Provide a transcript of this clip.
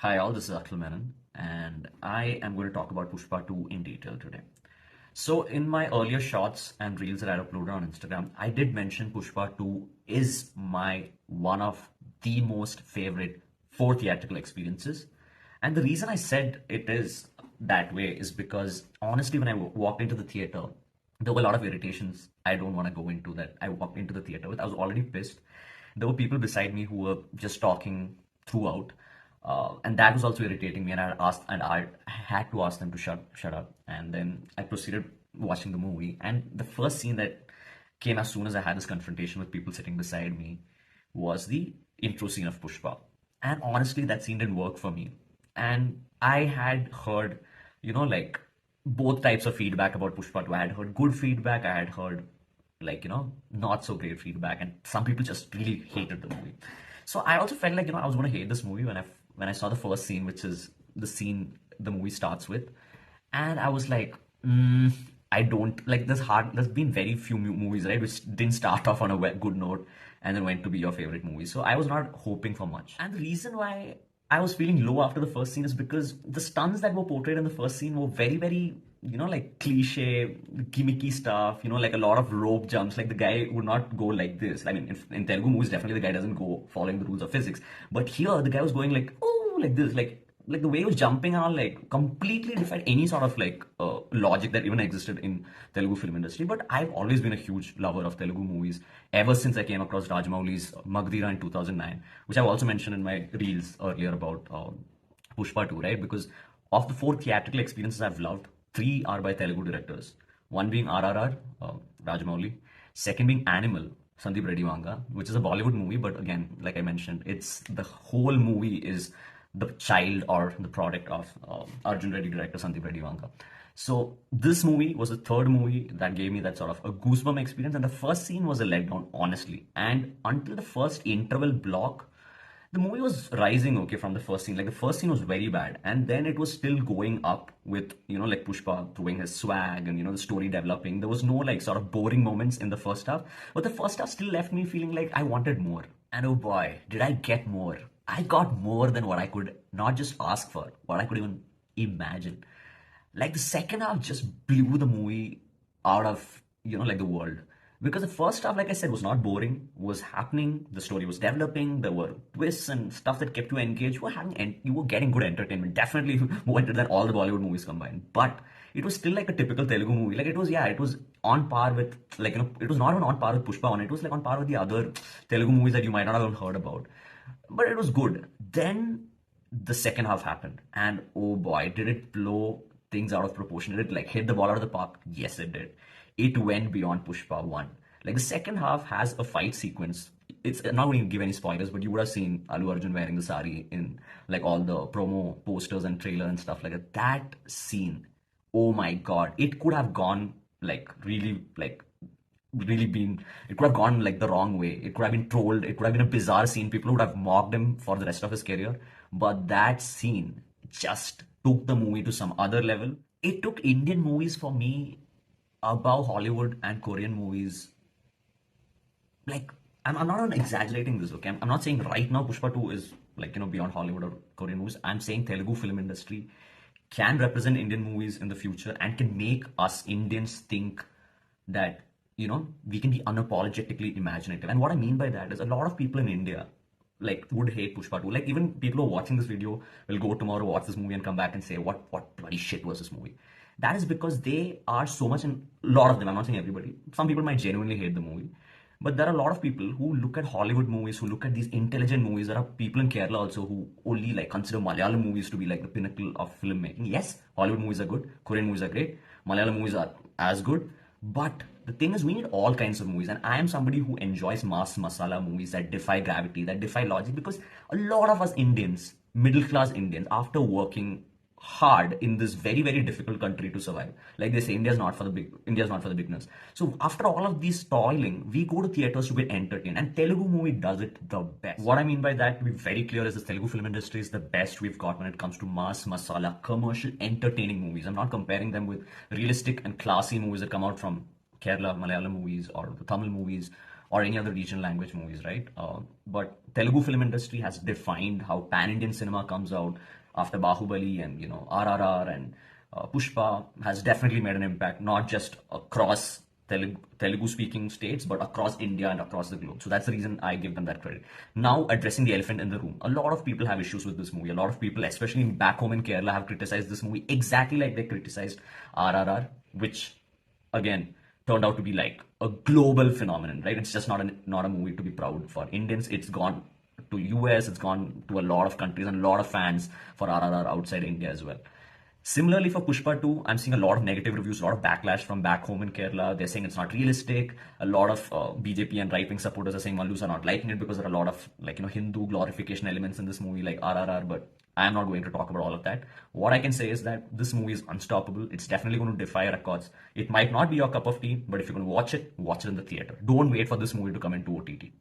Hi all, this is Akhil Menon, and I am going to talk about Pushpa 2 in detail today. So, in my earlier shots and reels that I uploaded on Instagram, I did mention Pushpa 2 is my one of the most favorite four theatrical experiences. And the reason I said it is that way is because honestly, when I walked into the theater, there were a lot of irritations I don't want to go into that I walked into the theater with. I was already pissed. There were people beside me who were just talking throughout, and that was also irritating me. And I had to ask them to shut up. And then I proceeded watching the movie. And the first scene that came as soon as I had this confrontation with people sitting beside me was the intro scene of Pushpa. And honestly, that scene didn't work for me. And I had heard, like both types of feedback about Pushpa 2. I had heard good feedback, I had heard not so great feedback, and some people just really hated the movie. So I also felt like, I was going to hate this movie when I saw the first scene, which is the scene the movie starts with. And I was like, I don't like there's been very few movies, right, which didn't start off on a good note and then went to be your favorite movie. So I was not hoping for much. And the reason why I was feeling low after the first scene is because the stunts that were portrayed in the first scene were very, very, like cliche, gimmicky stuff, like a lot of rope jumps. Like the guy would not go like this. I mean, in Telugu movies, definitely the guy doesn't go following the rules of physics. But here, the guy was going like, oh, like this, like the way he was jumping on like completely defied any sort of like logic that even existed in Telugu film industry. But I've always been a huge lover of Telugu movies ever since I came across Rajmouli's Magdira in 2009, which I've also mentioned in my reels earlier about Pushpa 2, right? Because of the four theatrical experiences I've loved, three are by Telugu directors. One being RRR, Rajamouli. Second being Animal, Sandeep Reddy Vanga, which is a Bollywood movie, but again, like I mentioned, it's the whole movie is the child or the product of Arjun Reddy director Sandeep Reddy Vanga. So this movie was the third movie that gave me that sort of a goosebump experience, and the first scene was a letdown, honestly. And until the first interval block, the movie was rising okay from the first scene. Like the first scene was very bad, and then it was still going up with like Pushpa throwing his swag and the story developing. There was no like sort of boring moments in the first half, but the first half still left me feeling like I wanted more. And oh boy, did I get more! I got more than what I could not just ask for, what I could even imagine. Like the second half just blew the movie out of like the world, because the first half, like I said, was not boring, was happening, the story was developing, there were twists and stuff that kept you engaged. You were getting good entertainment, definitely more than all the Bollywood movies combined. But it was still like a typical Telugu movie. Like it was on par with, like, it was not even on par with Pushpa one, it was like on par with the other Telugu movies that you might not have heard about. But it was good. Then the second half happened, and oh boy, did it blow things out of proportion. Did it like hit the ball out of the park? Yes, it did. It went beyond Pushpa 1. Like the second half has a fight sequence. It's not going to give any spoilers, but you would have seen Allu Arjun wearing the sari in like all the promo posters and trailer and stuff like that. That scene, oh my god, it could have gone like really been, it could have gone like the wrong way. It could have been trolled. It could have been a bizarre scene. People would have mocked him for the rest of his career. But that scene just took the movie to some other level. It took Indian movies for me above Hollywood and Korean movies. Like, I'm not exaggerating this, okay? I'm not saying right now Pushpa 2 is like, beyond Hollywood or Korean movies. I'm saying Telugu film industry can represent Indian movies in the future and can make us Indians think that, we can be unapologetically imaginative. And what I mean by that is a lot of people in India like would hate Pushpa 2. Like even people who are watching this video will go tomorrow, watch this movie and come back and say, what bloody shit was this movie? That is because they are so much, in a lot of them, I'm not saying everybody, some people might genuinely hate the movie. But there are a lot of people who look at Hollywood movies, who look at these intelligent movies. There are people in Kerala also who only like consider Malayalam movies to be like the pinnacle of filmmaking. Yes, Hollywood movies are good, Korean movies are great, Malayalam movies are as good. But the thing is, we need all kinds of movies. And I am somebody who enjoys mass masala movies that defy gravity, that defy logic, because a lot of us Indians, middle class Indians, after working hard in this very, very difficult country to survive, like they say, India's not for the beginners. So after all of this toiling, we go to theaters to get entertained, and Telugu movie does it the best. What I mean by that, to be very clear, is the Telugu film industry is the best we've got when it comes to mass masala commercial entertaining movies. I'm not comparing them with realistic and classy movies that come out from Kerala Malayalam movies or the Tamil movies or any other regional language movies, right? But Telugu film industry has defined how pan-Indian cinema comes out after Bahubali and RRR and Pushpa has definitely made an impact, not just across Telugu speaking states, but across India and across the globe. So that's the reason I give them that credit. Now, addressing the elephant in the room, a lot of people have issues with this movie. A lot of people, especially back home in Kerala, have criticized this movie exactly like they criticized RRR, which again turned out to be like a global phenomenon, right? It's just not a movie to be proud for Indians. It's gone to US, it's gone to a lot of countries and a lot of fans for RRR outside India as well. Similarly, for Pushpa 2, I'm seeing a lot of negative reviews, a lot of backlash from back home in Kerala. They're saying it's not realistic. A lot of BJP and right-wing supporters are saying Mallus are not liking it because there are a lot of Hindu glorification elements in this movie like RRR. But I'm not going to talk about all of that. What I can say is that this movie is unstoppable. It's definitely going to defy records. It might not be your cup of tea, but if you're going to watch it in the theater. Don't wait for this movie to come into OTT.